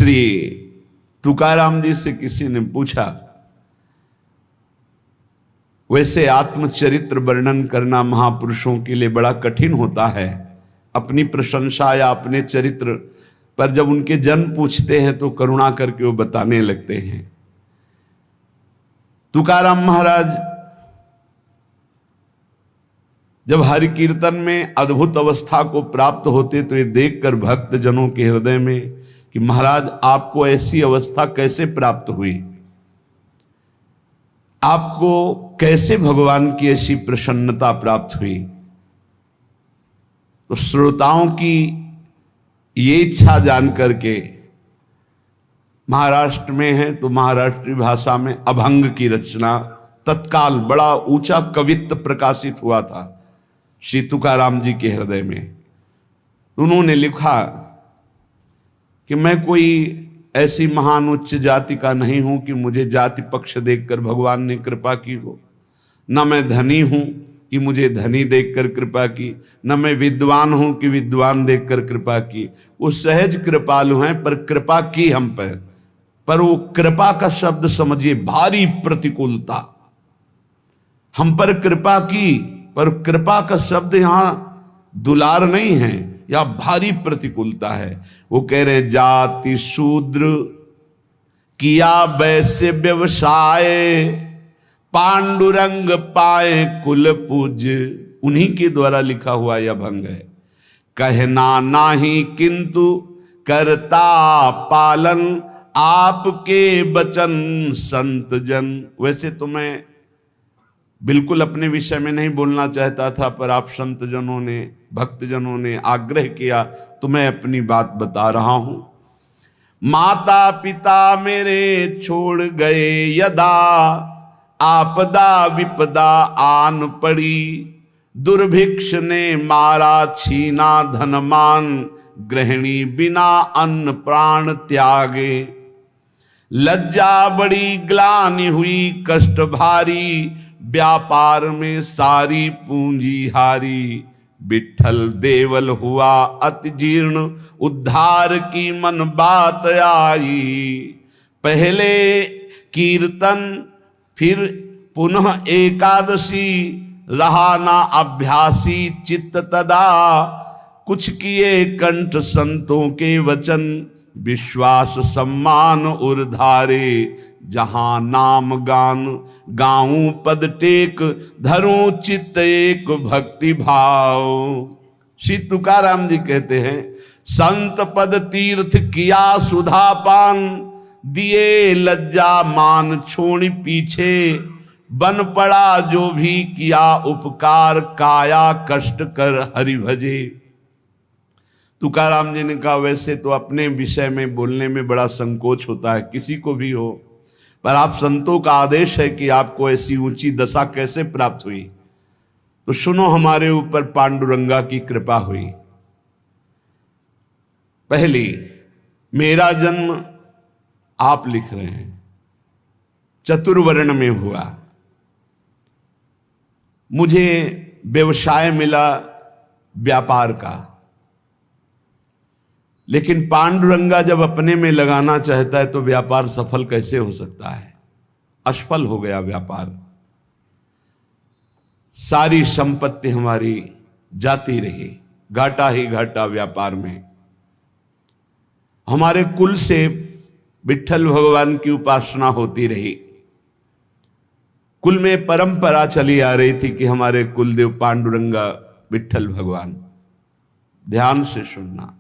श्री तुकाराम जी से किसी ने पूछा, वैसे आत्मचरित्र वर्णन करना महापुरुषों के लिए बड़ा कठिन होता है। अपनी प्रशंसा या अपने चरित्र पर जब उनके जन पूछते हैं तो करुणा करके वो बताने लगते हैं। तुकाराम महाराज जब हरि कीर्तन में अद्भुत अवस्था को प्राप्त होते तो ये देखकर भक्त जनों के हृदय में कि महाराज आपको ऐसी अवस्था कैसे प्राप्त हुई, आपको कैसे भगवान की ऐसी प्रसन्नता प्राप्त हुई। तो श्रोताओं की ये इच्छा जान करके, महाराष्ट्र में है तो महाराष्ट्री भाषा में अभंग की रचना तत्काल बड़ा ऊंचा कवित्व प्रकाशित हुआ था श्री तुकाराम जी के हृदय में। उन्होंने लिखा कि मैं कोई ऐसी महान उच्च जाति का नहीं हूं कि मुझे जाति पक्ष देखकर भगवान ने कृपा की हो, न मैं धनी हूं कि मुझे धनी देखकर कृपा की, न मैं विद्वान हूं कि विद्वान देखकर कृपा की। वो सहज कृपालु हैं पर कृपा की हम पर वो कृपा का शब्द समझिए भारी प्रतिकूलता। हम पर कृपा की पर कृपा का शब्द यहां दुलार नहीं है, या भारी प्रतिकूलता है। वो कह रहे जाति शूद्र किया वैसे व्यवसाय, पांडुरंग पाए कुल पूज। उन्हीं के द्वारा लिखा हुआ यह भंग है। कहना नाही किंतु करता पालन, आपके वचन संत जन। वैसे तो मैं बिल्कुल अपने विषय में नहीं बोलना चाहता था, पर आप संत जनों ने, भक्त जनों ने आग्रह किया तो मैं अपनी बात बता रहा हूं। माता पिता मेरे छोड़ गए यदा, आपदा विपदा आन पड़ी। दुर्भिक्ष ने मारा छीना धनमान, गृहिणी बिना अन्न प्राण त्यागे। लज्जा बड़ी ग्लानि हुई कष्ट भारी, व्यापार में सारी पूंजी हारी। विठल देवल हुआ अति जीर्ण, उद्धार की मन बात आई। पहले कीर्तन फिर पुनः एकादशी, रहा ना अभ्यासी चित्त तदा। कुछ किए कंठ संतों के वचन, विश्वास सम्मान उर्धारे। जहां नाम गान गाऊं पद टेक, धरूं चित्त एक भक्ति भाव। श्री तुकाराम जी कहते हैं, संत पद तीर्थ किया सुधा पान, दिए लज्जा मान छोड़ पीछे। बन पड़ा जो भी किया उपकार, काया कष्ट कर हरि भजे। तुकाराम जी ने कहा, वैसे तो अपने विषय में बोलने में बड़ा संकोच होता है, किसी को भी हो, पर आप संतों का आदेश है कि आपको ऐसी ऊंची दशा कैसे प्राप्त हुई। तो सुनो, हमारे ऊपर पांडुरंगा की कृपा हुई। पहली, मेरा जन्म आप लिख रहे हैं चतुर्वर्ण में हुआ। मुझे व्यवसाय मिला व्यापार का, लेकिन पांडुरंगा जब अपने में लगाना चाहता है तो व्यापार सफल कैसे हो सकता है। असफल हो गया व्यापार, सारी संपत्ति हमारी जाती रही, घाटा ही घाटा व्यापार में। हमारे कुल से विठ्ठल भगवान की उपासना होती रही। कुल में परंपरा चली आ रही थी कि हमारे कुलदेव पांडुरंगा विठ्ठल भगवान। ध्यान से सुनना,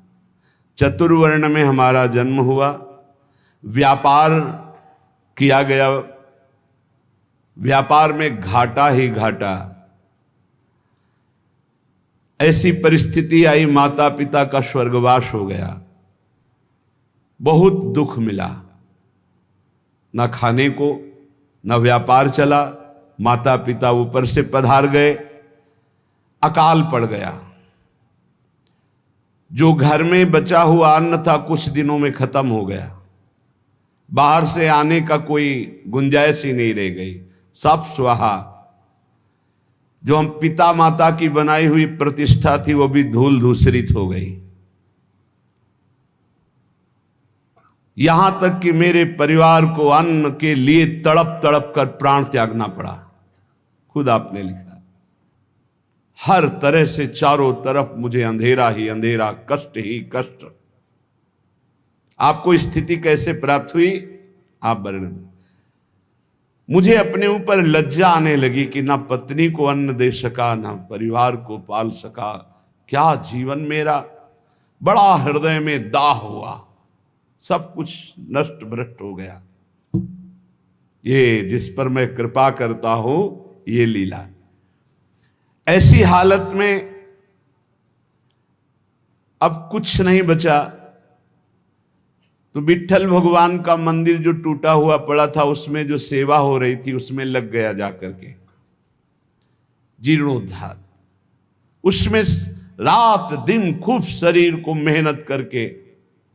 चतुर्वर्ण में हमारा जन्म हुआ, व्यापार किया गया, व्यापार में घाटा ही घाटा। ऐसी परिस्थिति आई, माता पिता का स्वर्गवास हो गया, बहुत दुख मिला। न खाने को, न व्यापार चला, माता पिता ऊपर से पधार गए, अकाल पड़ गया। जो घर में बचा हुआ अन्न था कुछ दिनों में खत्म हो गया, बाहर से आने का कोई गुंजाइश ही नहीं रह गई, सब स्वाहा। जो हम पिता माता की बनाई हुई प्रतिष्ठा थी वो भी धूल धूसरित हो गई। यहां तक कि मेरे परिवार को अन्न के लिए तड़प तड़प कर प्राण त्यागना पड़ा। खुद आपने लिखा, हर तरह से चारों तरफ मुझे अंधेरा ही अंधेरा, कष्ट ही कष्ट। आपको स्थिति कैसे प्राप्त हुई आप वर्णन। मुझे अपने ऊपर लज्जा आने लगी कि ना पत्नी को अन्न दे सका, ना परिवार को पाल सका। क्या जीवन मेरा, बड़ा हृदय में दाह हुआ, सब कुछ नष्ट भ्रष्ट हो गया। ये जिस पर मैं कृपा करता हूं ये लीला। ऐसी हालत में अब कुछ नहीं बचा, तो विट्ठल भगवान का मंदिर जो टूटा हुआ पड़ा था उसमें जो सेवा हो रही थी उसमें लग गया जाकर के, जीर्णोद्धार। उसमें रात दिन खूब शरीर को मेहनत करके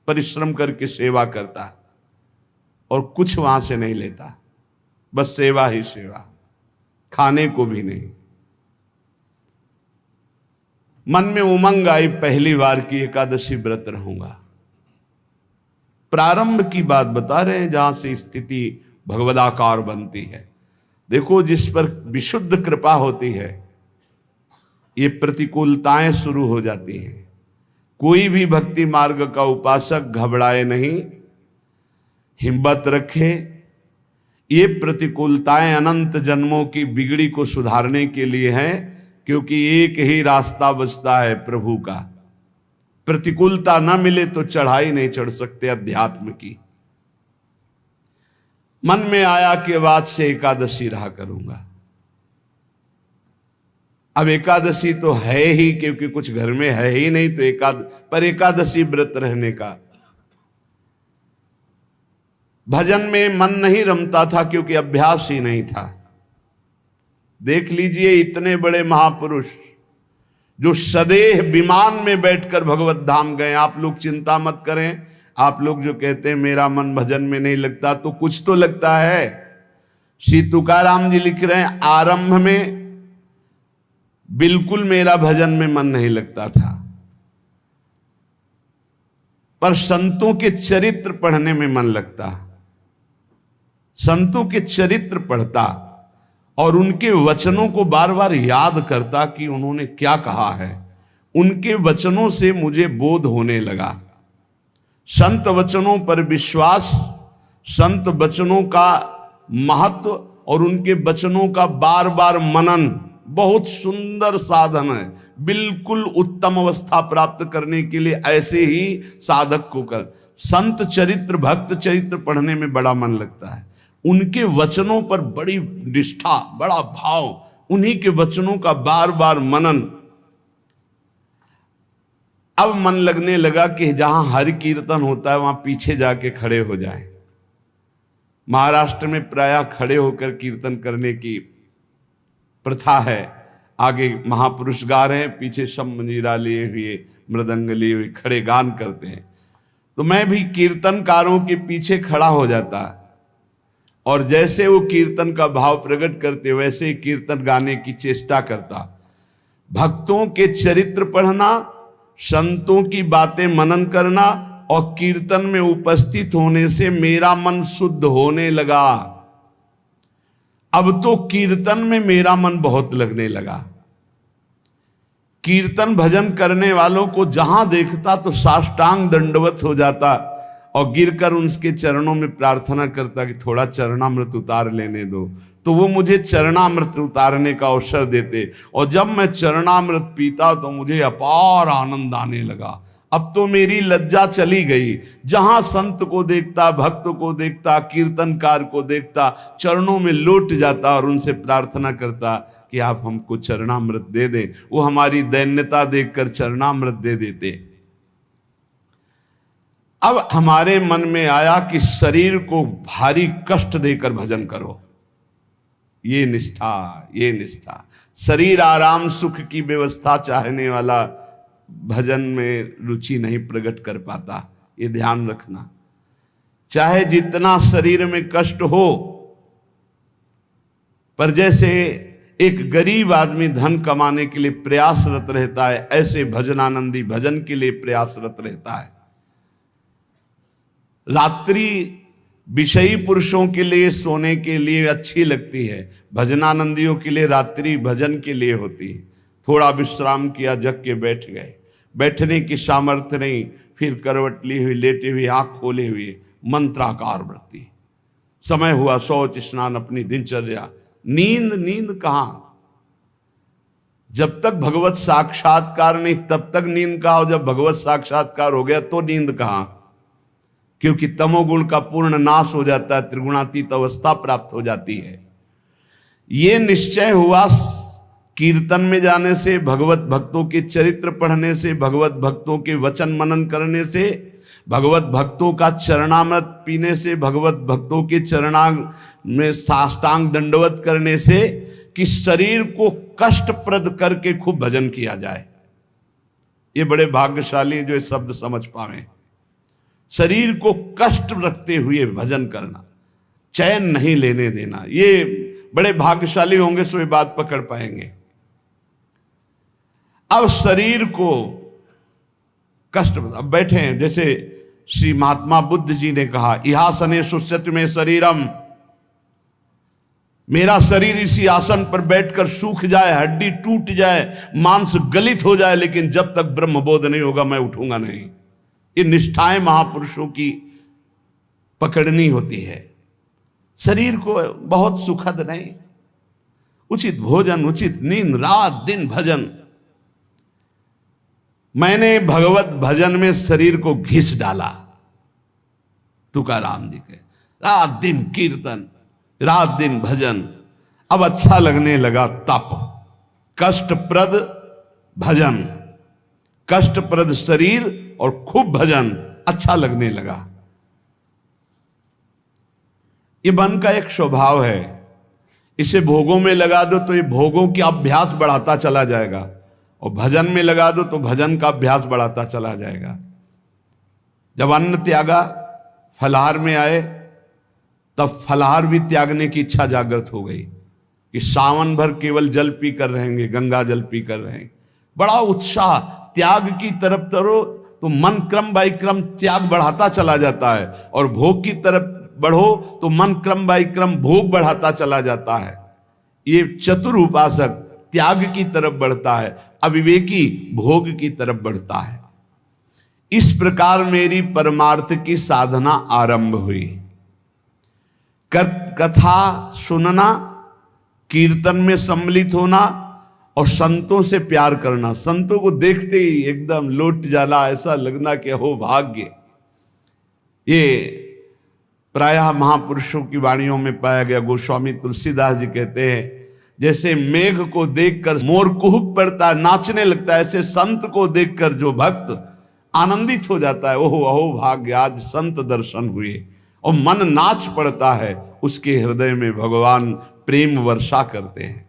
परिश्रम करके सेवा करता और कुछ वहां से नहीं लेता, बस सेवा ही सेवा, खाने को भी नहीं। मन में उमंग आई, पहली बार की एकादशी व्रत रहूंगा। प्रारंभ की बात बता रहे हैं जहां से स्थिति भगवदाकार बनती है। देखो, जिस पर विशुद्ध कृपा होती है ये प्रतिकूलताएं शुरू हो जाती हैं। कोई भी भक्ति मार्ग का उपासक घबराए नहीं, हिम्मत रखे। ये प्रतिकूलताएं अनंत जन्मों की बिगड़ी को सुधारने के लिए हैं, क्योंकि एक ही रास्ता बचता है प्रभु का। प्रतिकूलता न मिले तो चढ़ाई नहीं चढ़ सकते अध्यात्म की। मन में आया कि बाद से एकादशी रहा करूंगा। अब एकादशी तो है ही, क्योंकि कुछ घर में है ही नहीं, तो पर एकादशी व्रत रहने का भजन में मन नहीं रमता था, क्योंकि अभ्यास ही नहीं था। देख लीजिए, इतने बड़े महापुरुष जो सदेह विमान में बैठकर भगवत धाम गए। आप लोग चिंता मत करें, आप लोग जो कहते हैं मेरा मन भजन में नहीं लगता, तो कुछ तो लगता है। श्री तुकाराम जी लिख रहे हैं, आरंभ में बिल्कुल मेरा भजन में मन नहीं लगता था, पर संतों के चरित्र पढ़ने में मन लगता। संतों के चरित्र पढ़ता और उनके वचनों को बार बार याद करता कि उन्होंने क्या कहा है। उनके वचनों से मुझे बोध होने लगा। संत वचनों पर विश्वास, संत वचनों का महत्व और उनके वचनों का बार बार मनन बहुत सुंदर साधन है। बिल्कुल उत्तम अवस्था प्राप्त करने के लिए ऐसे ही साधक को कर। संत चरित्र, भक्त चरित्र पढ़ने में बड़ा मन लगता है। उनके वचनों पर बड़ी निष्ठा, बड़ा भाव, उन्हीं के वचनों का बार बार मनन। अब मन लगने लगा कि जहां हरि कीर्तन होता है वहां पीछे जाके खड़े हो जाए। महाराष्ट्र में प्रायः खड़े होकर कीर्तन करने की प्रथा है। आगे महापुरुष गा रहे हैं, पीछे सब मंजीरा लिए हुए, मृदंग लिए हुए खड़े गान करते हैं। तो मैं भी कीर्तनकारों के पीछे खड़ा हो जाता और जैसे वो कीर्तन का भाव प्रकट करते वैसे ही कीर्तन गाने की चेष्टा करता। भक्तों के चरित्र पढ़ना, संतों की बातें मनन करना और कीर्तन में उपस्थित होने से मेरा मन शुद्ध होने लगा। अब तो कीर्तन में मेरा मन बहुत लगने लगा। कीर्तन भजन करने वालों को जहां देखता तो साष्टांग दंडवत हो जाता और गिरकर उनके चरणों में प्रार्थना करता कि थोड़ा चरणामृत उतार लेने दो। तो वो मुझे चरणामृत उतारने का अवसर देते और जब मैं चरणामृत पीता तो मुझे अपार आनंद आने लगा। अब तो मेरी लज्जा चली गई। जहां संत को देखता, भक्त को देखता, कीर्तनकार को देखता, चरणों में लौट जाता और उनसे प्रार्थना करता कि आप हमको चरणामृत दे दें। वो हमारी दैन्यता देखकर चरणामृत दे देते। अब हमारे मन में आया कि शरीर को भारी कष्ट देकर भजन करो। ये निष्ठा, ये निष्ठा। शरीर आराम सुख की व्यवस्था चाहने वाला भजन में रुचि नहीं प्रकट कर पाता। ये ध्यान रखना। चाहे जितना शरीर में कष्ट हो, पर जैसे एक गरीब आदमी धन कमाने के लिए प्रयासरत रहता है, ऐसे भजनानंदी भजन के लिए प्रयासरत रहता है। रात्रि विषयी पुरुषों के लिए सोने के लिए अच्छी लगती है, भजनानंदियों के लिए रात्रि भजन के लिए होती है। थोड़ा विश्राम किया, जग के बैठ गए, बैठने की सामर्थ्य नहीं, फिर करवट ली हुई, लेटे हुई, आंख खोले हुए मंत्राकार वृत्ति, समय हुआ शौच स्नान, अपनी दिनचर्या, नींद कहां? जब तक भगवत साक्षात्कार नहीं तब तक नींद कहां, और जब भगवत साक्षात्कार हो गया तो नींद कहां? क्योंकि तमोगुण का पूर्ण नाश हो जाता है, त्रिगुणातीत अवस्था प्राप्त हो जाती है। ये निश्चय हुआ कीर्तन में जाने से, भगवत भक्तों के चरित्र पढ़ने से, भगवत भक्तों के वचन मनन करने से, भगवत भक्तों का चरणामृत पीने से, भगवत भक्तों के चरणांग में साष्टांग दंडवत करने से, कि शरीर को कष्टप्रद करके खूब भजन किया जाए। ये बड़े भाग्यशाली जो ये शब्द समझ पावे। शरीर को कष्ट रखते हुए भजन करना, चैन नहीं लेने देना, ये बड़े भाग्यशाली होंगे सो ये बात पकड़ पाएंगे। अब शरीर को कष्ट, अब बैठे हैं, जैसे श्री महात्मा बुद्ध जी ने कहा, इहासने सुस्यति में शरीरम, मेरा शरीर इसी आसन पर बैठकर सूख जाए, हड्डी टूट जाए, मांस गलित हो जाए, लेकिन जब तक ब्रह्मबोध नहीं होगा मैं उठूंगा नहीं। ये निष्ठाएं महापुरुषों की पकड़नी होती है। शरीर को बहुत सुखद नहीं, उचित भोजन, उचित नींद, रात दिन भजन। मैंने भगवत भजन में शरीर को घिस डाला, तुकाराम जी के, रात दिन कीर्तन, रात दिन भजन। अब अच्छा लगने लगा तप, कष्टप्रद भजन, कष्टप्रद शरीर और खूब भजन अच्छा लगने लगा। ये मन का एक स्वभाव है, इसे भोगों में लगा दो तो ये भोगों की अभ्यास बढ़ाता चला जाएगा, और भजन में लगा दो तो भजन का अभ्यास बढ़ाता चला जाएगा। जब अन्न त्यागा, फलाहार में आए, तब फलाहार भी त्यागने की इच्छा जागृत हो गई कि सावन भर केवल जल पी कर रहेंगे, गंगा जल पी कर रहेंगे। बड़ा उत्साह, त्याग की तरफ तरो तो मन क्रम बाई क्रम त्याग बढ़ाता चला जाता है, और भोग की तरफ बढ़ो तो मन क्रम बाई क्रम भोग बढ़ाता चला जाता है। ये चतुर उपासक त्याग की तरफ बढ़ता है, अविवेकी भोग की तरफ बढ़ता है। इस प्रकार मेरी परमार्थ की साधना आरंभ हुई। कथा सुनना, कीर्तन में सम्मिलित होना और संतों से प्यार करना। संतों को देखते ही एकदम लौट जाना, ऐसा लगना कि हो भाग्य। ये प्रायः महापुरुषों की वाणियों में पाया गया। गोस्वामी तुलसीदास जी कहते हैं, जैसे मेघ को देखकर मोर कुहुक पड़ता है, नाचने लगता है, ऐसे संत को देखकर जो भक्त आनंदित हो जाता है, ओहो अहो भाग्य, आज संत दर्शन हुए, और मन नाच पड़ता है, उसके हृदय में भगवान प्रेम वर्षा करते हैं।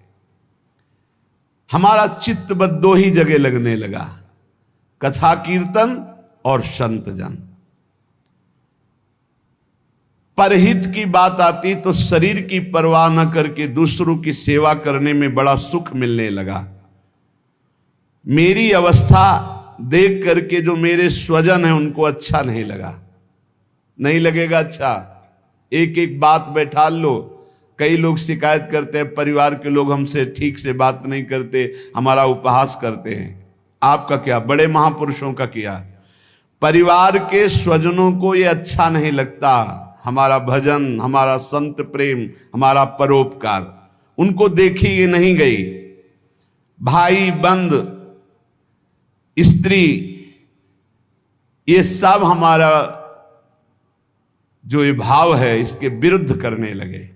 हमारा चित्त बस दो ही जगह लगने लगा, कथा कीर्तन और संत जन। परहित की बात आती तो शरीर की परवाह न करके दूसरों की सेवा करने में बड़ा सुख मिलने लगा। मेरी अवस्था देख करके जो मेरे स्वजन हैं उनको अच्छा नहीं लगा। नहीं लगेगा अच्छा, एक एक बात बैठा लो। कई लोग शिकायत करते हैं, परिवार के लोग हमसे ठीक से बात नहीं करते, हमारा उपहास करते हैं। आपका क्या, बड़े महापुरुषों का किया। परिवार के स्वजनों को ये अच्छा नहीं लगता, हमारा भजन, हमारा संत प्रेम, हमारा परोपकार, उनको देखी ये नहीं गई। भाई बंद, स्त्री, ये सब हमारा जो ये भाव है इसके विरुद्ध करने लगे।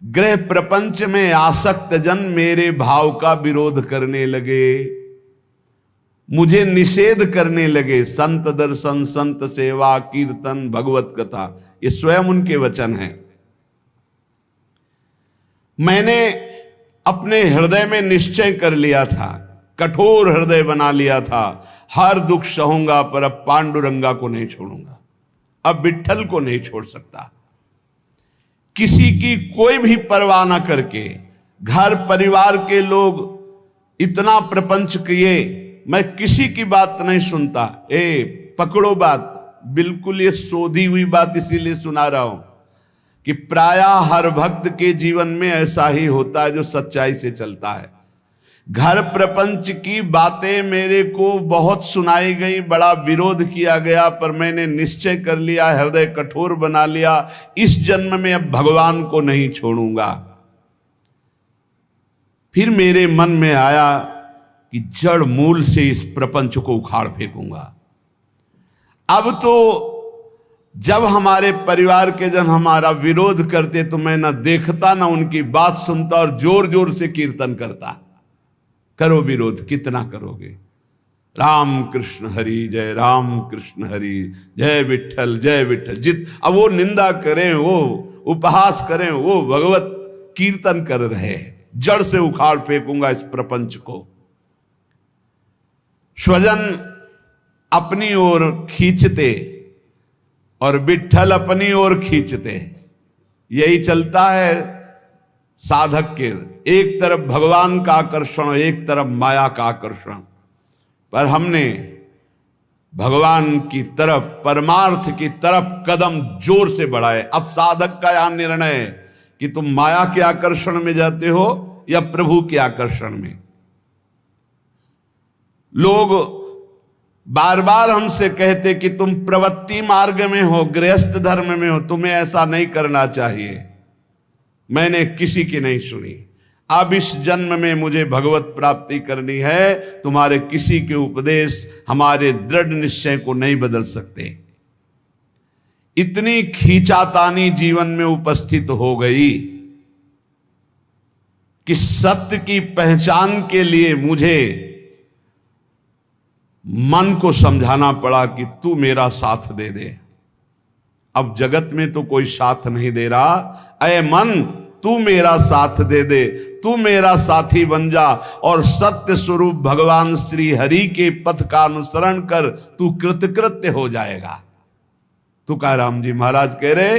ग्रह प्रपंच में आसक्त जन मेरे भाव का विरोध करने लगे, मुझे निषेध करने लगे। संत दर्शन, संत सेवा, कीर्तन, भगवत कथा, ये स्वयं उनके वचन हैं। मैंने अपने हृदय में निश्चय कर लिया था, कठोर हृदय बना लिया था, हर दुख सहूंगा पर अब पांडुरंगा को नहीं छोड़ूंगा, अब विट्ठल को नहीं छोड़ सकता। किसी की कोई भी परवाह ना करके, घर परिवार के लोग इतना प्रपंच किए, मैं किसी की बात नहीं सुनता। पकड़ो बात, बिल्कुल ये शोधी हुई बात इसीलिए सुना रहा हूं कि प्रायः हर भक्त के जीवन में ऐसा ही होता है जो सच्चाई से चलता है। घर प्रपंच की बातें मेरे को बहुत सुनाई गई, बड़ा विरोध किया गया, पर मैंने निश्चय कर लिया, हृदय कठोर बना लिया, इस जन्म में अब भगवान को नहीं छोड़ूंगा। फिर मेरे मन में आया कि जड़ मूल से इस प्रपंच को उखाड़ फेंकूंगा। अब तो जब हमारे परिवार के जन हमारा विरोध करते तो मैं ना देखता ना उनकी बात सुनता और जोर जोर से कीर्तन करता। करो विरोध, कितना करोगे? राम कृष्ण हरि जय, राम कृष्ण हरि जय, विठ्ठल जय विठ्ठल। अब वो निंदा करें, वो उपहास करें, वो भगवत कीर्तन कर रहे हैं। जड़ से उखाड़ फेंकूंगा इस प्रपंच को। स्वजन अपनी ओर खींचते और विठ्ठल अपनी ओर खींचते, यही चलता है साधक के। एक तरफ भगवान का आकर्षण, एक तरफ माया का आकर्षण। पर हमने भगवान की तरफ, परमार्थ की तरफ कदम जोर से बढ़ाए। अब साधक का यह निर्णय है कि तुम माया के आकर्षण में जाते हो या प्रभु के आकर्षण में। लोग बार बार हमसे कहते कि तुम प्रवृत्ति मार्ग में हो, गृहस्थ धर्म में हो, तुम्हें ऐसा नहीं करना चाहिए। मैंने किसी की नहीं सुनी। अब इस जन्म में मुझे भगवत प्राप्ति करनी है। तुम्हारे किसी के उपदेश हमारे दृढ़ निश्चय को नहीं बदल सकते। इतनी खींचातानी जीवन में उपस्थित हो गई कि सत्य की पहचान के लिए मुझे मन को समझाना पड़ा कि तू मेरा साथ दे दे। अब जगत में तो कोई साथ नहीं दे रहा। अय मन, तू मेरा साथ दे दे, तू मेरा साथी बन जा और सत्य स्वरूप भगवान श्री हरि के पथ का अनुसरण कर, तू कृतकृत्य हो जाएगा। तुकाराम जी महाराज कह रहे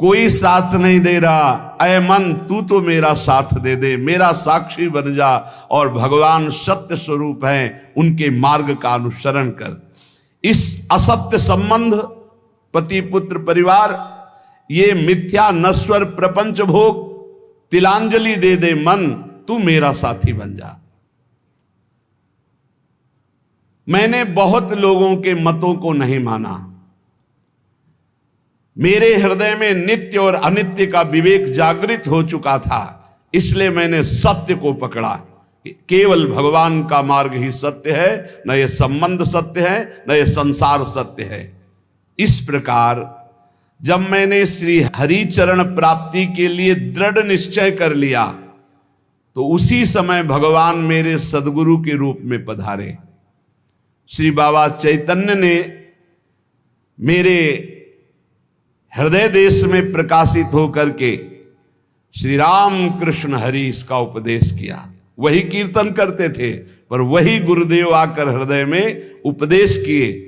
कोई साथ नहीं दे रहा। अय मन, तू तो मेरा साथ दे दे, मेरा साक्षी बन जा और भगवान सत्य स्वरूप हैं, उनके मार्ग का अनुसरण कर। इस असत्य संबंध, पति पुत्र परिवार, ये मिथ्या नश्वर प्रपंच भोग, तिलांजलि दे दे मन, तू मेरा साथी बन जा। मैंने बहुत लोगों के मतों को नहीं माना। मेरे हृदय में नित्य और अनित्य का विवेक जागृत हो चुका था, इसलिए मैंने सत्य को पकड़ा। केवल भगवान का मार्ग ही सत्य है, न ये संबंध सत्य है, न ये संसार सत्य है। इस प्रकार जब मैंने श्री हरि चरण प्राप्ति के लिए दृढ़ निश्चय कर लिया तो उसी समय भगवान मेरे सदगुरु के रूप में पधारे। श्री बाबा चैतन्य ने मेरे हृदय देश में प्रकाशित होकर के श्री राम कृष्ण हरि इसका उपदेश किया। वही कीर्तन करते थे, पर वही गुरुदेव आकर हृदय में उपदेश किए,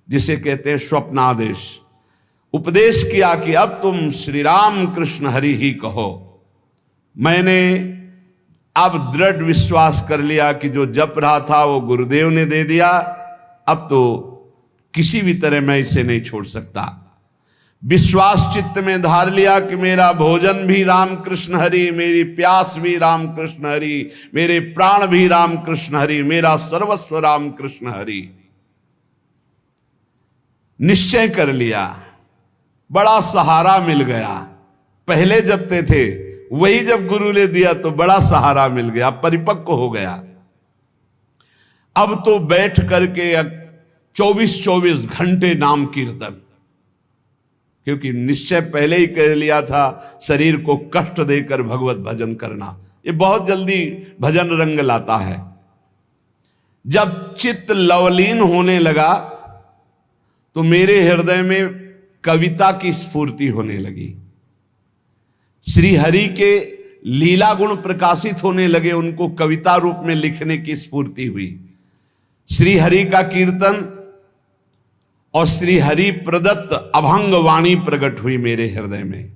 जिसे कहते हैं स्वप्नादेश। उपदेश किया कि अब तुम श्री राम कृष्ण हरि ही कहो। मैंने अब दृढ़ विश्वास कर लिया कि जो जप रहा था वो गुरुदेव ने दे दिया। अब तो किसी भी तरह मैं इसे नहीं छोड़ सकता। विश्वास चित्त में धार लिया कि मेरा भोजन भी राम कृष्ण हरि, मेरी प्यास भी राम कृष्ण हरि, मेरे प्राण भी राम कृष्ण हरि, मेरा सर्वस्व राम कृष्ण हरि। निश्चय कर लिया, बड़ा सहारा मिल गया। पहले जपते थे, वही जब गुरु ने दिया तो बड़ा सहारा मिल गया, परिपक्व हो गया। अब तो बैठ करके 24-24 घंटे नाम कीर्तन, क्योंकि निश्चय पहले ही कर लिया था शरीर को कष्ट देकर भगवत भजन करना। ये बहुत जल्दी भजन रंग लाता है। जब चित्त लवलीन होने लगा तो मेरे हृदय में कविता की स्फूर्ति होने लगी। श्री हरि के लीला गुण प्रकाशित होने लगे, उनको कविता रूप में लिखने की स्फूर्ति हुई। श्री हरि का कीर्तन और श्री हरि प्रदत्त अभंग वाणी प्रकट हुई मेरे हृदय में।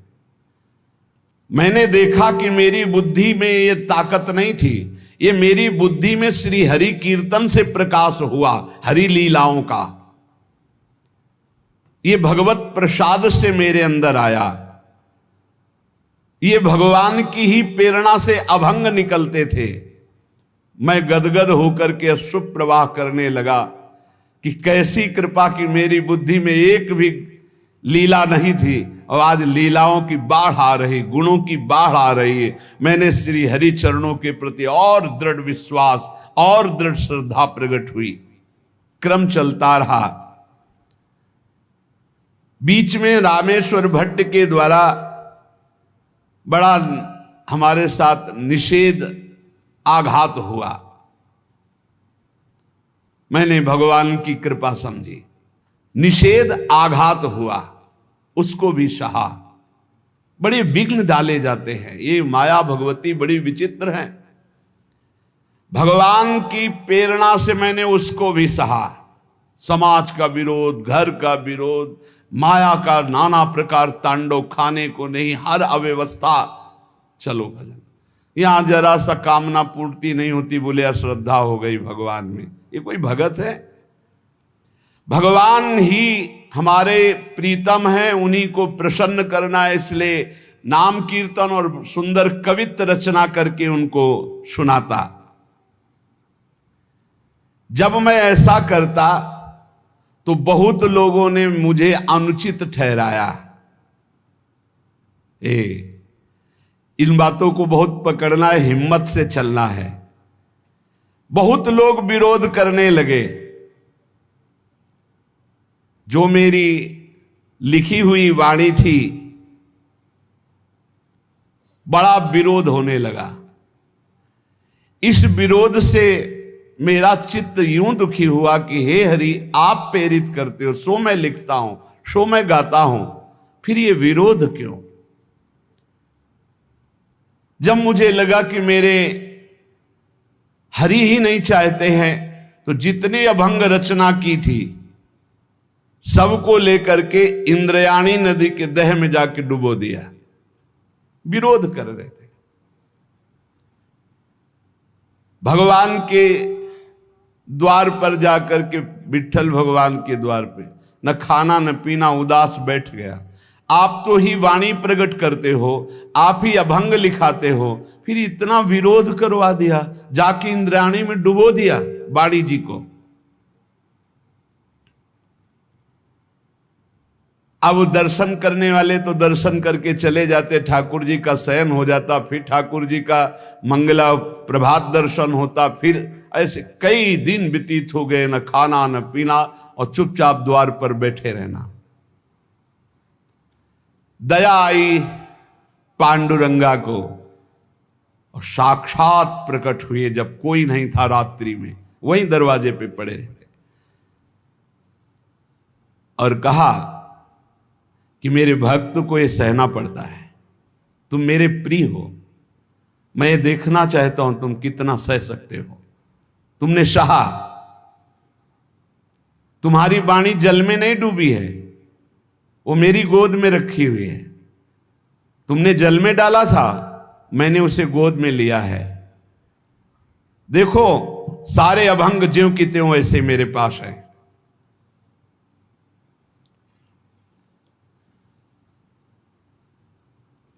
मैंने देखा कि मेरी बुद्धि में ये ताकत नहीं थी, ये मेरी बुद्धि में श्री हरि कीर्तन से प्रकाश हुआ, हरि लीलाओं का। ये भगवत प्रसाद से मेरे अंदर आया। ये भगवान की ही प्रेरणा से अभंग निकलते थे। मैं गदगद होकर के अश्रु प्रवाह करने लगा कि कैसी कृपा की मेरी बुद्धि में एक भी लीला नहीं थी और आज लीलाओं की बाढ़ आ रही, गुणों की बाढ़ आ रही है। मैंने श्री हरि चरणों के प्रति और दृढ़ विश्वास और दृढ़ श्रद्धा प्रकट हुई। क्रम चलता रहा। बीच में रामेश्वर भट्ट के द्वारा बड़ा हमारे साथ निषेध आघात हुआ। मैंने भगवान की कृपा समझी। निषेध आघात हुआ, उसको भी सहा। बड़े विघ्न डाले जाते हैं। ये माया भगवती बड़ी विचित्र है। भगवान की प्रेरणा से मैंने उसको भी सहा। समाज का विरोध, घर का विरोध, माया का नाना प्रकार तांडव, खाने को नहीं, हर अव्यवस्था। चलो भजन, यहां जरा सा कामना पूर्ति नहीं होती, बोले अश्रद्धा हो गई भगवान में। ये कोई भगत है? भगवान ही हमारे प्रीतम हैं, उन्हीं को प्रसन्न करना है। इसलिए नाम कीर्तन और सुंदर कवित्व रचना करके उनको सुनाता। जब मैं ऐसा करता तो बहुत लोगों ने मुझे अनुचित ठहराया। इन बातों को बहुत पकड़ना है, हिम्मत से चलना है। बहुत लोग विरोध करने लगे। जो मेरी लिखी हुई वाणी थी, बड़ा विरोध होने लगा। इस विरोध से मेरा चित्त यूं दुखी हुआ कि हे हरि, आप प्रेरित करते हो, सो मैं लिखता हूं, सो मैं गाता हूं, फिर ये विरोध क्यों? जब मुझे लगा कि मेरे हरि ही नहीं चाहते हैं, तो जितने अभंग रचना की थी सबको लेकर के इंद्रयाणी नदी के दह में जाके डुबो दिया। विरोध कर रहे थे। भगवान के द्वार पर जाकर के, विट्ठल भगवान के द्वार पे, न खाना न पीना, उदास बैठ गया। आप तो ही वाणी प्रकट करते हो, आप ही अभंग लिखाते हो, फिर इतना विरोध करवा दिया, जाके इंद्रायणी में डुबो दिया बाड़ी जी को। अब दर्शन करने वाले तो दर्शन करके चले जाते, ठाकुर जी का शयन हो जाता, फिर ठाकुर जी का मंगला प्रभात दर्शन होता, फिर ऐसे कई दिन व्यतीत हो गए, न खाना न पीना और चुपचाप द्वार पर बैठे रहना। दया आई पांडुरंगा को और साक्षात प्रकट हुए जब कोई नहीं था रात्रि में, वहीं दरवाजे पे पड़े रहते और कहा कि मेरे भक्त को ये सहना पड़ता है, तुम मेरे प्रिय हो, मैं ये देखना चाहता हूं तुम कितना सह सकते हो। तुमने सहा, तुम्हारी वाणी जल में नहीं डूबी है, वो मेरी गोद में रखी हुई है। तुमने जल में डाला था, मैंने उसे गोद में लिया है। देखो सारे अभंग ज्यों की त्यों ऐसे मेरे पास है।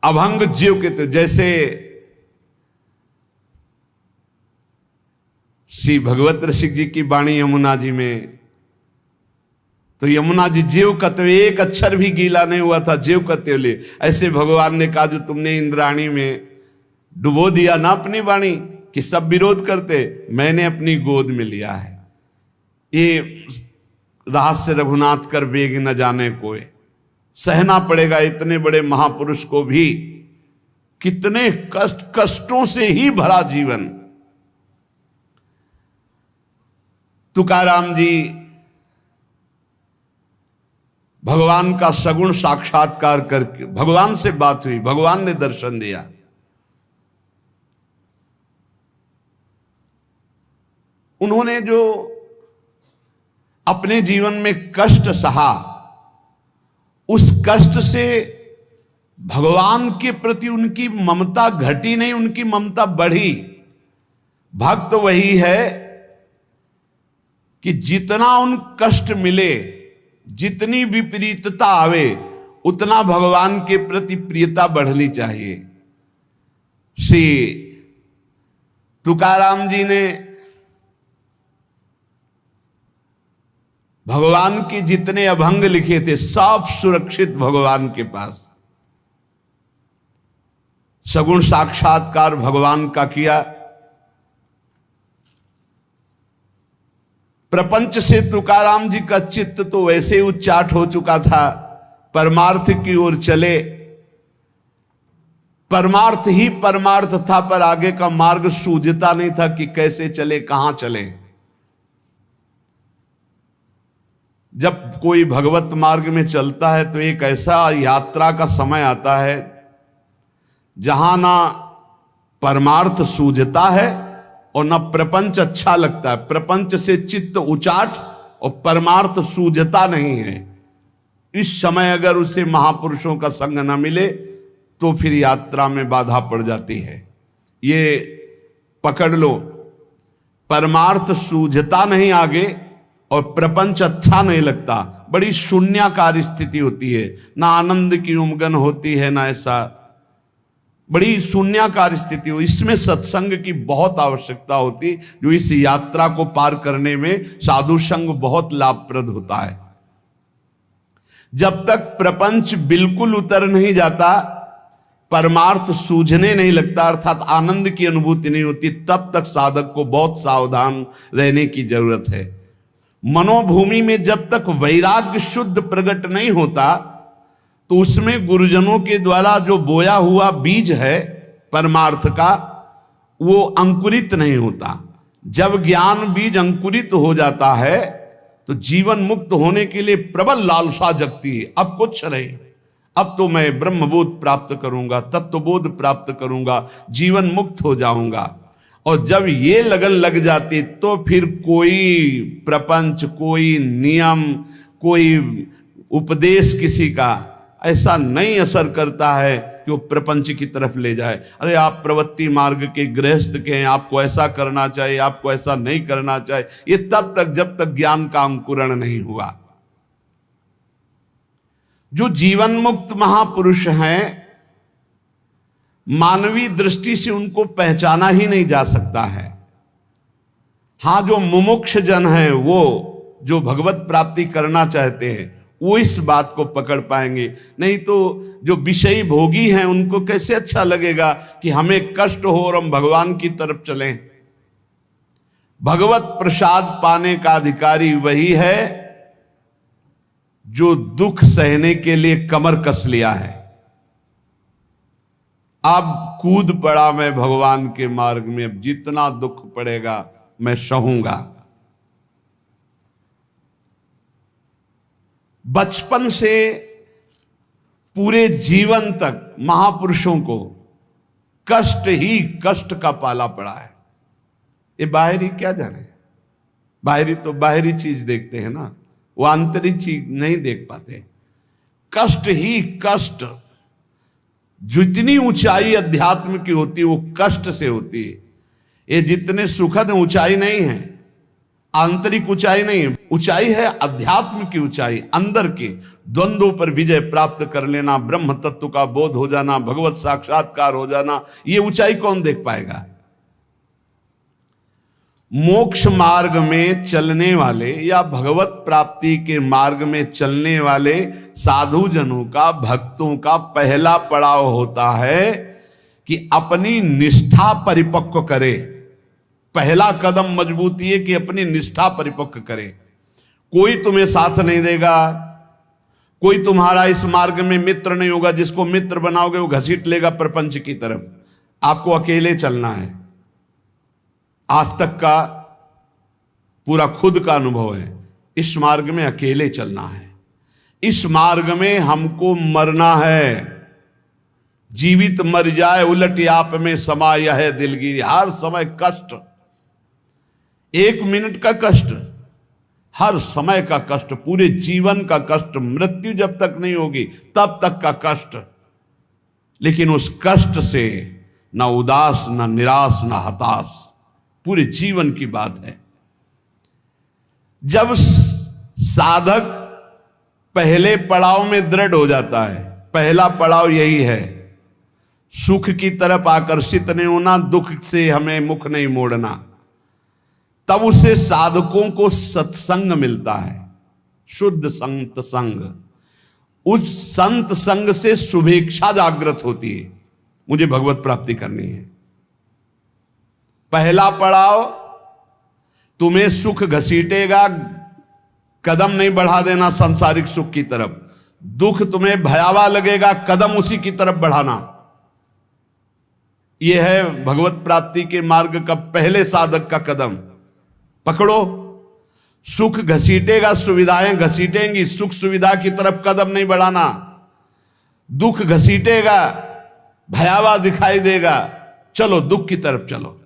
अभंग ज्यों के त्यों, जैसे श्री भगवत रसिक जी की वाणी यमुना जी में, तो यमुना जी ज्यों का त्यों, एक अक्षर भी गीला नहीं हुआ था, ज्यों का त्यों ले। ऐसे भगवान ने कहा जो तुमने इंद्राणी में डुबो दिया ना अपनी वाणी, कि सब विरोध करते, मैंने अपनी गोद में लिया है। ये रहस्य रघुनाथ कर बेग न जाने कोई। सहना पड़ेगा इतने बड़े महापुरुष को भी, कितने कष्टों से ही भरा जीवन। तुकाराम जी, भगवान का सगुण साक्षात्कार करके भगवान से बात हुई, भगवान ने दर्शन दिया। उन्होंने जो अपने जीवन में कष्ट सहा, उस कष्ट से भगवान के प्रति उनकी ममता घटी नहीं, उनकी ममता बढ़ी। भक्त वही है कि जितना उन कष्ट मिले जितनी विपरीतता आवे उतना भगवान के प्रति प्रियता बढ़नी चाहिए। श्री तुकाराम जी ने भगवान के जितने अभंग लिखे थे सब सुरक्षित भगवान के पास। सगुण साक्षात्कार भगवान का किया। प्रपंच से तुकाराम जी का चित्त तो वैसे ही उच्चाट हो चुका था, परमार्थ की ओर चले। परमार्थ ही परमार्थ था, पर आगे का मार्ग सूझता नहीं था कि कैसे चले, कहां चले। जब कोई भगवत मार्ग में चलता है तो एक ऐसा यात्रा का समय आता है जहां ना परमार्थ सूझता है और ना प्रपंच अच्छा लगता है। प्रपंच से चित्त उचाट और परमार्थ सूझता नहीं है। इस समय अगर उसे महापुरुषों का संग न मिले तो फिर यात्रा में बाधा पड़ जाती है। ये पकड़ लो, परमार्थ सूझता नहीं आगे और प्रपंच अच्छा नहीं लगता, बड़ी शून्याकार स्थिति होती है। ना आनंद की उमगन होती है, ना ऐसा, बड़ी शून्याकार स्थिति हो। इसमें सत्संग की बहुत आवश्यकता होती, जो इस यात्रा को पार करने में साधु संग बहुत लाभप्रद होता है। जब तक प्रपंच बिल्कुल उतर नहीं जाता, परमार्थ सूझने नहीं लगता, अर्थात आनंद की अनुभूति नहीं होती, तब तक साधक को बहुत सावधान रहने की जरूरत है। मनोभूमि में जब तक वैराग्य शुद्ध प्रकट नहीं होता तो उसमें गुरुजनों के द्वारा जो बोया हुआ बीज है परमार्थ का, वो अंकुरित नहीं होता। जब ज्ञान बीज अंकुरित हो जाता है तो जीवन मुक्त होने के लिए प्रबल लालसा जगती है। अब कुछ नहीं, अब तो मैं ब्रह्मबोध प्राप्त करूंगा, तत्वबोध प्राप्त करूंगा, जीवन मुक्त हो जाऊंगा। और जब ये लगन लग जाती तो फिर कोई प्रपंच, कोई नियम, कोई उपदेश किसी का ऐसा नहीं असर करता है कि वो प्रपंच की तरफ ले जाए। अरे आप प्रवृत्ति मार्ग के गृहस्थ के हैं, आपको ऐसा करना चाहिए, आपको ऐसा नहीं करना चाहिए, ये तब तक जब तक ज्ञान का अंकुरण नहीं हुआ। जो जीवन मुक्त महापुरुष हैं, मानवीय दृष्टि से उनको पहचाना ही नहीं जा सकता है। हां, जो मुमुक्ष जन है, वो जो भगवत प्राप्ति करना चाहते हैं, वो इस बात को पकड़ पाएंगे। नहीं तो जो विषयी भोगी हैं उनको कैसे अच्छा लगेगा कि हमें कष्ट हो और हम भगवान की तरफ चलें। भगवत प्रसाद पाने का अधिकारी वही है जो दुख सहने के लिए कमर कस लिया है। अब कूद पड़ा मैं भगवान के मार्ग में, अब जितना दुख पड़ेगा मैं सहूंगा। बचपन से पूरे जीवन तक महापुरुषों को कष्ट ही कष्ट का पाला पड़ा है। ये बाहरी क्या जाने, बाहरी तो बाहरी चीज देखते हैं ना, वो आंतरिक चीज नहीं देख पाते। कष्ट ही कष्ट, जितनी ऊंचाई अध्यात्म की होती है वो कष्ट से होती है। ये जितने सुखद ऊंचाई नहीं है, आंतरिक ऊंचाई नहीं है, ऊंचाई है अध्यात्म की ऊंचाई, अंदर के द्वंद्वों पर विजय प्राप्त कर लेना, ब्रह्म तत्व का बोध हो जाना, भगवत साक्षात्कार हो जाना। ये ऊंचाई कौन देख पाएगा? मोक्ष मार्ग में चलने वाले या भगवत प्राप्ति के मार्ग में चलने वाले साधु जनों का, भक्तों का पहला पड़ाव होता है कि अपनी निष्ठा परिपक्व करे। पहला कदम मजबूती है कि अपनी निष्ठा परिपक्व करे। कोई तुम्हें साथ नहीं देगा, कोई तुम्हारा इस मार्ग में मित्र नहीं होगा। जिसको मित्र बनाओगे वो घसीट लेगा प्रपंच की तरफ। आपको अकेले चलना है। आज तक का पूरा खुद का अनुभव है, इस मार्ग में अकेले चलना है। इस मार्ग में हमको मरना है। जीवित मर जाए उलट आप में समा यह दिलगिरी। हर समय कष्ट, एक मिनट का कष्ट, हर समय का कष्ट, पूरे जीवन का कष्ट। मृत्यु जब तक नहीं होगी तब तक का कष्ट। लेकिन उस कष्ट से ना उदास, ना निराश, ना हताश, पूरे जीवन की बात है। जब साधक पहले पड़ाव में दृढ़ हो जाता है। पहला पड़ाव यही है, सुख की तरफ आकर्षित नहीं होना, दुख से हमें मुख नहीं मोड़ना। तब उसे साधकों को सत्संग मिलता है, शुद्ध संत संग। उस संत संग से शुभेच्छा जागृत होती है, मुझे भगवत प्राप्ति करनी है। पहला पड़ाव तुम्हें सुख घसीटेगा, कदम नहीं बढ़ा देना सांसारिक सुख की तरफ। दुख तुम्हें भयावह लगेगा, कदम उसी की तरफ बढ़ाना। यह है भगवत प्राप्ति के मार्ग का पहले साधक का कदम। पकड़ो, सुख घसीटेगा, सुविधाएं घसीटेंगी, सुख सुविधा की तरफ कदम नहीं बढ़ाना। दुख घसीटेगा, भयावह दिखाई देगा, चलो दुख की तरफ चलो।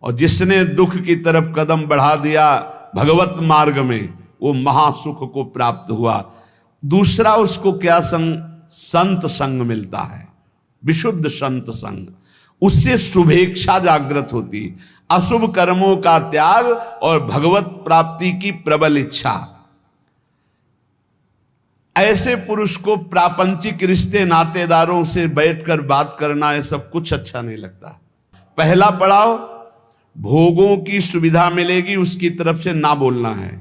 और जिसने दुख की तरफ कदम बढ़ा दिया भगवत मार्ग में, वो महासुख को प्राप्त हुआ। दूसरा उसको क्या संग? संत संग मिलता है, विशुद्ध संत संग। उससे शुभेच्छा जागृत होती, अशुभ कर्मों का त्याग और भगवत प्राप्ति की प्रबल इच्छा। ऐसे पुरुष को प्रापंचिक रिश्ते नातेदारों से बैठकर बात करना, ये सब कुछ अच्छा नहीं लगता। पहला पड़ाव, भोगों की सुविधा मिलेगी उसकी तरफ से ना बोलना है।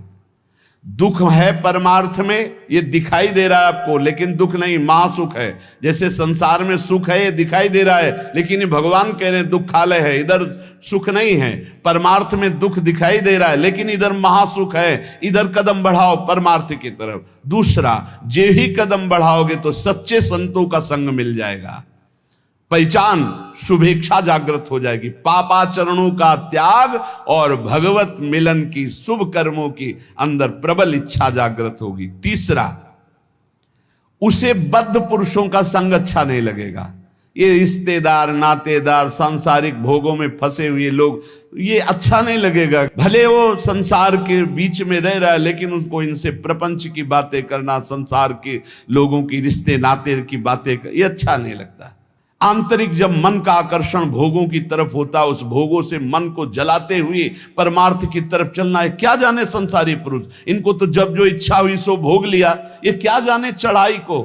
दुख है परमार्थ में, ये दिखाई दे रहा है आपको, लेकिन दुख नहीं, महासुख है। जैसे संसार में सुख है, ये दिखाई दे रहा है, लेकिन ये भगवान कह रहे हैं दुखालय है, इधर सुख नहीं है। परमार्थ में दुख दिखाई दे रहा है, लेकिन इधर महासुख है, इधर कदम बढ़ाओ परमार्थ की तरफ। दूसरा, जे ही कदम बढ़ाओगे तो सच्चे संतों का संग मिल जाएगा, पहचान, शुभेच्छा जागृत हो जाएगी। पापाचरणों का त्याग और भगवत मिलन की, शुभ कर्मों की अंदर प्रबल इच्छा जागृत होगी। तीसरा, उसे बद्ध पुरुषों का संग अच्छा नहीं लगेगा। ये रिश्तेदार, नातेदार, सांसारिक भोगों में फंसे हुए लोग, ये अच्छा नहीं लगेगा। भले वो संसार के बीच में रह रहा है, लेकिन उसको इनसे प्रपंच की बातें करना, संसार के लोगों की रिश्ते नाते की बातें, ये अच्छा नहीं लगता। आंतरिक जब मन का आकर्षण भोगों की तरफ होता, उस भोगों से मन को जलाते हुए परमार्थ की तरफ चलना है। क्या जाने संसारी पुरुष, इनको तो जब जो इच्छा हुई सो भोग लिया, ये क्या जाने चढ़ाई को,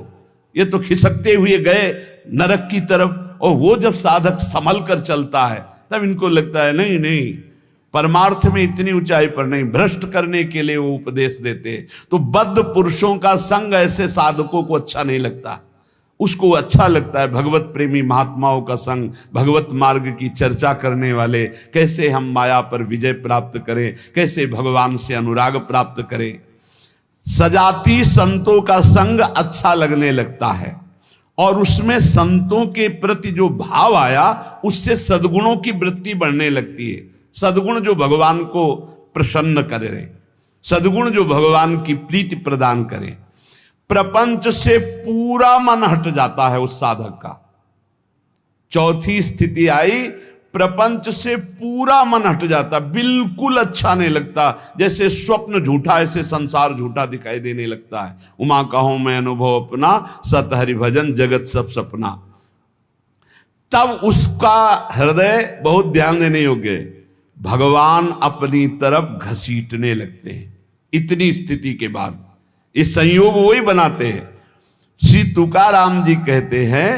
ये तो खिसकते हुए गए नरक की तरफ। और वो जब साधक संभल कर चलता है, तब इनको लगता है नहीं नहीं, परमार्थ में इतनी ऊंचाई पर नहीं, भ्रष्ट करने के लिए वो उपदेश देते। तो बद्ध पुरुषों का संग ऐसे साधकों को अच्छा नहीं लगता। उसको अच्छा लगता है भगवत प्रेमी महात्माओं का संग, भगवत मार्ग की चर्चा करने वाले, कैसे हम माया पर विजय प्राप्त करें, कैसे भगवान से अनुराग प्राप्त करें। सजाती संतों का संग अच्छा लगने लगता है, और उसमें संतों के प्रति जो भाव आया, उससे सद्गुणों की वृत्ति बढ़ने लगती है। सद्गुण जो भगवान को प्रसन्न करे, सद्गुण जो भगवान की प्रीति प्रदान करे। प्रपंच से पूरा मन हट जाता है उस साधक का। चौथी स्थिति आई, प्रपंच से पूरा मन हट जाता, बिल्कुल अच्छा नहीं लगता। जैसे स्वप्न झूठा, ऐसे संसार झूठा दिखाई देने लगता है। उमा कहूं मैं अनुभव अपना, सत हरि भजन जगत सब सपना। तब उसका हृदय, बहुत ध्यान देने योग्य, भगवान अपनी तरफ घसीटने लगते हैं। इतनी स्थिति के बाद ये संयोग वही बनाते हैं। श्री तुकाराम जी कहते हैं,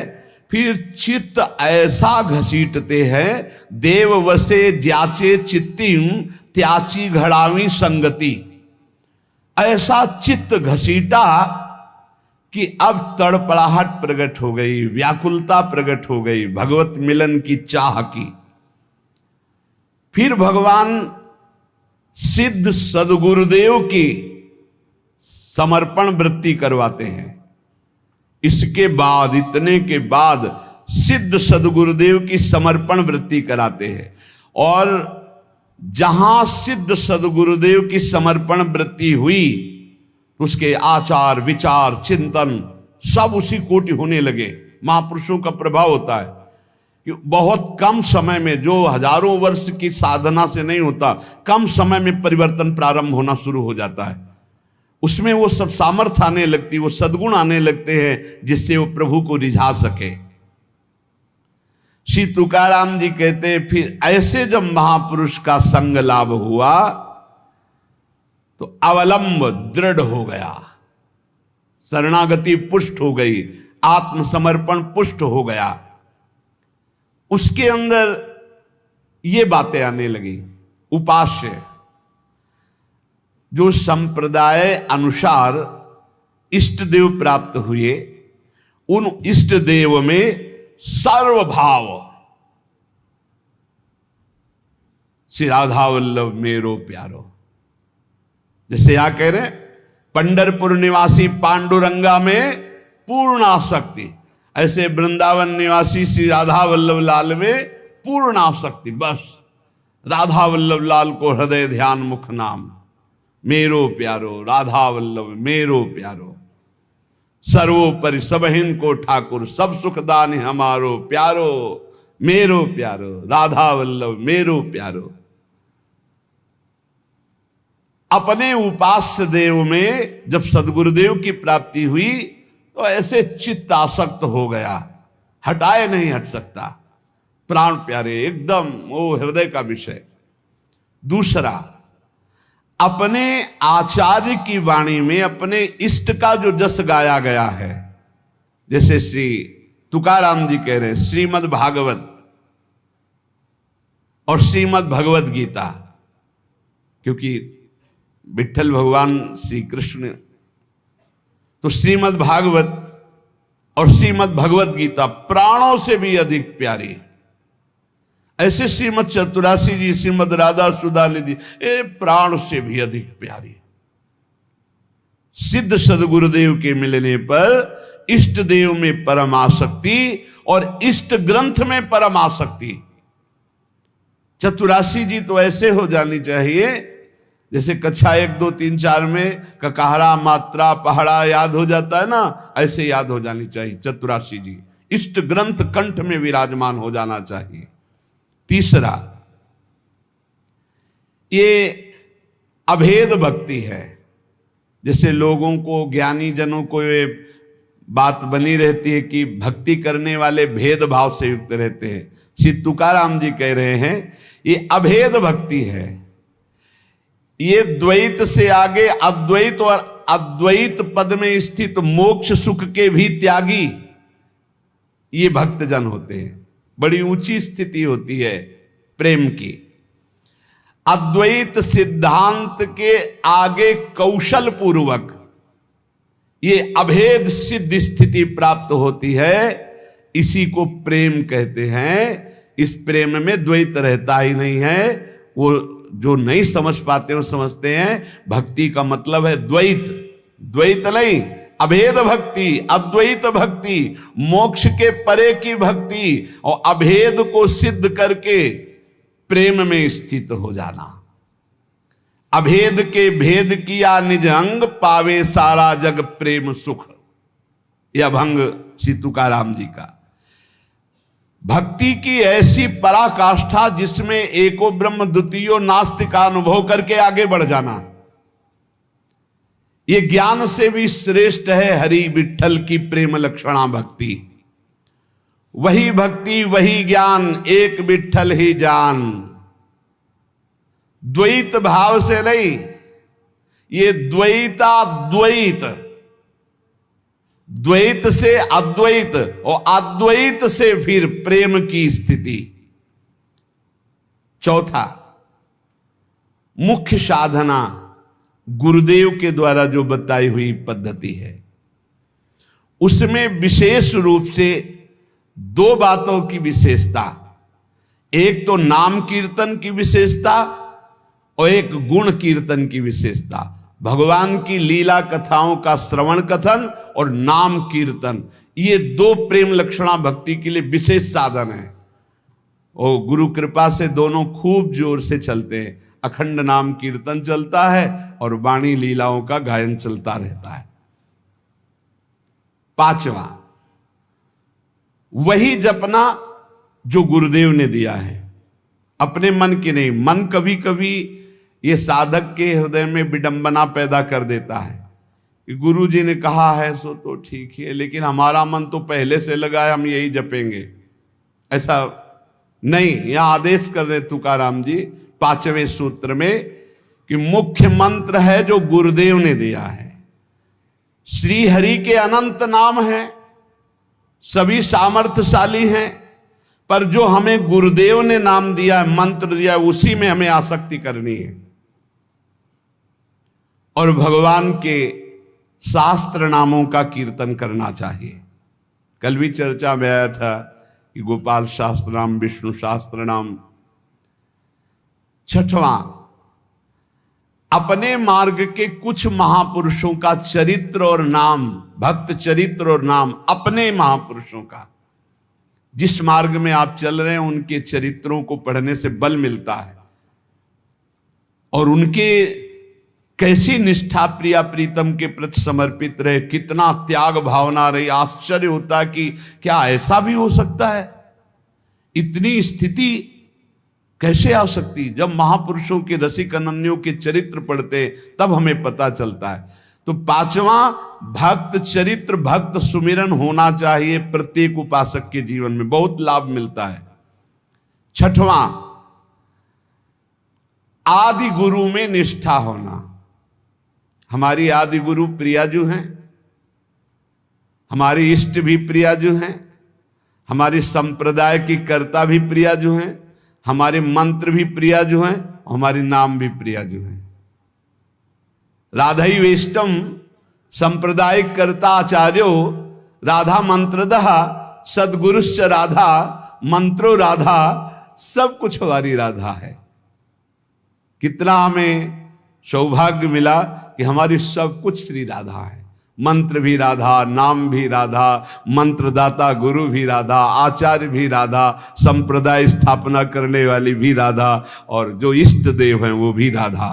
फिर चित्त ऐसा घसीटते हैं, देव वसे ज्याचे चित्तिम त्याची घड़ावी संगति। ऐसा चित्त घसीटा कि अब तड़पड़ाहट प्रकट हो गई, व्याकुलता प्रकट हो गई भगवत मिलन की चाह की। फिर भगवान सिद्ध सदगुरुदेव की समर्पण वृत्ति करवाते हैं। इसके बाद, इतने के बाद सिद्ध सदगुरुदेव की समर्पण वृत्ति कराते हैं। और जहां सिद्ध सदगुरुदेव की समर्पण वृत्ति हुई, उसके आचार विचार चिंतन सब उसी कोटि होने लगे। महापुरुषों का प्रभाव होता है कि बहुत कम समय में, जो हजारों वर्ष की साधना से नहीं होता, कम समय में परिवर्तन प्रारंभ होना शुरू हो जाता है। उसमें वो सब सामर्थ्य आने लगती, वो सद्गुण आने लगते हैं, जिससे वो प्रभु को रिझा सके। श्री तुकाराम जी कहते हैं, फिर ऐसे जब महापुरुष का संग लाभ हुआ तो अवलंब दृढ़ हो गया, शरणागति पुष्ट हो गई, आत्मसमर्पण पुष्ट हो गया। उसके अंदर ये बातें आने लगी। उपास्य जो संप्रदाय अनुसार इष्ट देव प्राप्त हुए, उन इष्ट देव में सर्वभाव, श्री राधा वल्लभ मेरो प्यारो, जैसे यहां कह रहे पंढरपुर निवासी पांडुरंगा में पूर्ण आसक्ति, ऐसे वृंदावन निवासी श्री राधा वल्लभ लाल में पूर्ण आसक्ति। बस राधा वल्लभ लाल को हृदय ध्यान मुख नाम, मेरो प्यारो राधा वल्लभ मेरो प्यारो, सर्वोपरि सबहिन को ठाकुर, सब सुखदान हमारो प्यारो, मेरो प्यारो राधा वल्लभ मेरो प्यारो। अपने उपास्य देव में जब सदगुरुदेव की प्राप्ति हुई तो ऐसे चित्त आसक्त हो गया, हटाए नहीं हट सकता, प्राण प्यारे एकदम वो हृदय का विषय। दूसरा, अपने आचार्य की वाणी में अपने इष्ट का जो जस गाया गया है, जैसे श्री तुकाराम जी कह रहे हैं श्रीमद् भागवत और श्रीमद् भगवत गीता, क्योंकि विठ्ठल भगवान श्री कृष्ण, तो श्रीमद् भागवत और श्रीमद् भगवत गीता प्राणों से भी अधिक प्यारी। ऐसे श्रीमद् चतुरासी जी, श्रीमद् राधा सुधा निधि, ये प्राण से भी अधिक प्यारी। सिद्ध सदगुरुदेव के मिलने पर इष्ट देव में परम आसक्ति और इष्ट ग्रंथ में परम आसक्ति। चतुरासी जी तो ऐसे हो जानी चाहिए जैसे कक्षा 1, 2, 3, 4 में ककाहरा मात्रा पहाड़ा याद हो जाता है ना, ऐसे याद हो जानी चाहिए चतुरासी जी। इष्ट ग्रंथ कंठ में विराजमान हो जाना चाहिए। तीसरा, ये अभेद भक्ति है। जैसे लोगों को, ज्ञानी जनों को ये बात बनी रहती है कि भक्ति करने वाले भेदभाव से युक्त रहते हैं। श्री तुकाराम जी कह रहे हैं ये अभेद भक्ति है, ये द्वैत से आगे अद्वैत और अद्वैत पद में स्थित मोक्ष सुख के भी त्यागी ये भक्तजन होते हैं। बड़ी ऊंची स्थिति होती है प्रेम की। अद्वैत सिद्धांत के आगे कौशल पूर्वक ये अभेद सिद्ध स्थिति प्राप्त होती है, इसी को प्रेम कहते हैं। इस प्रेम में द्वैत रहता ही नहीं है। वो जो नहीं समझ पाते वो समझते हैं भक्ति का मतलब है द्वैत, द्वैत नहीं, अभेद भक्ति, अद्वैत भक्ति, मोक्ष के परे की भक्ति और अभेद को सिद्ध करके प्रेम में स्थित हो जाना। अभेद के भेद किया निज अंग, पावे सारा जग प्रेम सुख। यह अभंग श्री तुकाराम जी का। भक्ति की ऐसी पराकाष्ठा जिसमें एको ब्रह्म द्वितीयो नास्ति का अनुभव करके आगे बढ़ जाना, ये ज्ञान से भी श्रेष्ठ है हरि विठ्ठल की प्रेम लक्षणा भक्ति। वही भक्ति वही ज्ञान, एक विठ्ठल ही जान। द्वैत भाव से नहीं, ये द्वैताद्वैत, द्वैत से अद्वैत और अद्वैत से फिर प्रेम की स्थिति। चौथा, मुख्य साधना गुरुदेव के द्वारा जो बताई हुई पद्धति है, उसमें विशेष रूप से दो बातों की विशेषता, एक तो नाम कीर्तन की विशेषता और एक गुण कीर्तन की विशेषता। भगवान की लीला कथाओं का श्रवण कथन और नाम कीर्तन, ये दो प्रेम लक्षणा भक्ति के लिए विशेष साधन है। और गुरु कृपा से दोनों खूब जोर से चलते हैं। अखंड नाम कीर्तन चलता है और वाणी लीलाओं का गायन चलता रहता है। पांचवा, वही जपना जो गुरुदेव ने दिया है, अपने मन की नहीं। मन कभी कभी ये साधक के हृदय में विडंबना पैदा कर देता है कि गुरु जी ने कहा है सो तो ठीक है, लेकिन हमारा मन तो पहले से लगा है हम यही जपेंगे। ऐसा नहीं, यहां आदेश कर रहे तुकाराम जी 5वें सूत्र में कि मुख्य मंत्र है जो गुरुदेव ने दिया है। श्री हरि के अनंत नाम हैं, सभी सामर्थ्यशाली हैं, पर जो हमें गुरुदेव ने नाम दिया है, मंत्र दिया है, उसी में हमें आसक्ति करनी है और भगवान के शास्त्र नामों का कीर्तन करना चाहिए। कल भी चर्चा में आया था कि गोपाल शास्त्र नाम, विष्णु शास्त्र नाम। छठवां, अपने मार्ग के कुछ महापुरुषों का चरित्र और नाम, भक्त चरित्र और नाम, अपने महापुरुषों का, जिस मार्ग में आप चल रहे हैं उनके चरित्रों को पढ़ने से बल मिलता है और उनके कैसी निष्ठा प्रिया प्रीतम के प्रति समर्पित रहे, कितना त्याग भावना रही। आश्चर्य होता है कि क्या ऐसा भी हो सकता है, इतनी स्थिति कैसे आ सकती। जब महापुरुषों के रसिक अनन्यों के चरित्र पढ़ते तब हमें पता चलता है। तो पांचवा, भक्त चरित्र, भक्त सुमिरन होना चाहिए प्रत्येक उपासक के जीवन में, बहुत लाभ मिलता है। छठवां, आदि गुरु में निष्ठा होना। हमारी आदि गुरु प्रियाजू हैं, हमारी इष्ट भी प्रियाजू हैं, हमारी संप्रदाय की कर्ता भी प्रियाजू हैं, हमारे मंत्र भी प्रियाजू हैं, हमारी नाम भी प्रियाजू हैं। राधई वेष्टम संप्रदायिक कर्ता आचार्यो राधा मंत्रदः सदगुरुश्च राधा मंत्रो राधा, सब कुछ हमारी राधा है। कितना हमें सौभाग्य मिला कि हमारी सब कुछ श्री राधा है। मंत्र भी राधा, नाम भी राधा, मंत्रदाता गुरु भी राधा, आचार्य भी राधा, संप्रदाय स्थापना करने वाली भी राधा, और जो इष्ट देव हैं वो भी राधा,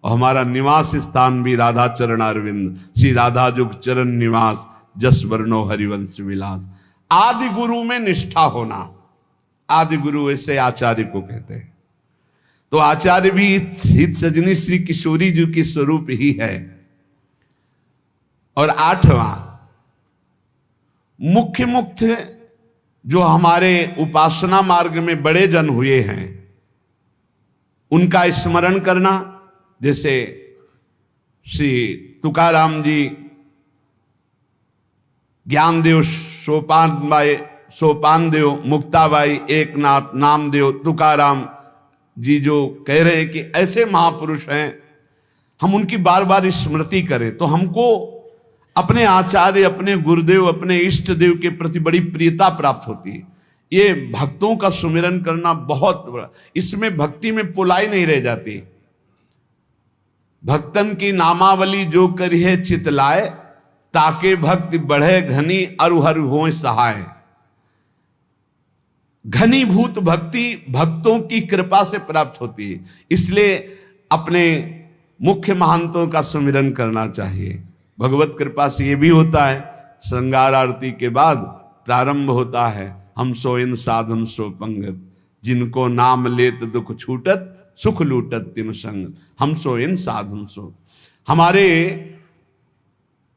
और हमारा निवास स्थान भी राधा चरणारविंद, श्री राधा जुग चरण निवास, जस वर्णो हरिवंश विलास। आदि गुरु में निष्ठा होना, आदि गुरु ऐसे आचार्य को कहते हैं। तो आचार्य भी हित सजनी श्री किशोरी जी के स्वरूप ही है। और आठवां, मुख्य जो हमारे उपासना मार्ग में बड़े जन हुए हैं उनका स्मरण करना, जैसे श्री तुकाराम जी, ज्ञानदेव, सोपानदेव, मुक्ताबाई, एकनाथ, नामदेव, तुकाराम जी जो कह रहे हैं कि ऐसे महापुरुष हैं, हम उनकी बार बार स्मृति करें तो हमको अपने आचार्य, अपने गुरुदेव, अपने इष्ट देव के प्रति बड़ी प्रियता प्राप्त होती है। ये भक्तों का सुमिरन करना बहुत बड़ा, इसमें भक्ति में पुलाई नहीं रह जाती। भक्तन की नामावली जो करिए चितलाए, ताके भक्ति बढ़े घनी अरु हर होए सहाय। घनीभूत भक्ति भक्तों की कृपा से प्राप्त होती है, इसलिए अपने मुख्य महंतों का सुमिरन करना चाहिए। भगवत कृपा से ये भी होता है, श्रृंगार आरती के बाद प्रारंभ होता है, हम सो इन साधन सो पंगत, जिनको नाम लेत दुख छूटत, सुख लूटत तिन संग, हम सो इन साधन सो। हमारे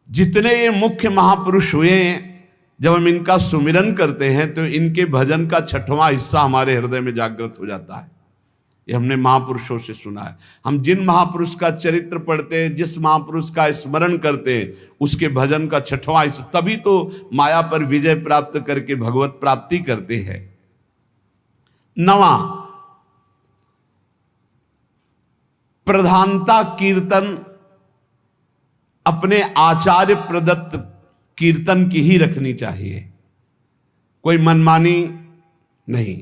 जितने ये मुख्य महापुरुष हुए हैं, जब हम इनका सुमिरन करते हैं तो इनके भजन का छठवां हिस्सा हमारे हृदय में जागृत हो जाता है। ये हमने महापुरुषों से सुना है। हम जिन महापुरुष का चरित्र पढ़ते हैं, जिस महापुरुष का स्मरण करते हैं, उसके भजन का छठवां हिस्सा, तभी तो माया पर विजय प्राप्त करके भगवत प्राप्ति करते हैं। नवा, प्रधानता कीर्तन अपने आचार्य प्रदत्त कीर्तन की ही रखनी चाहिए, कोई मनमानी नहीं।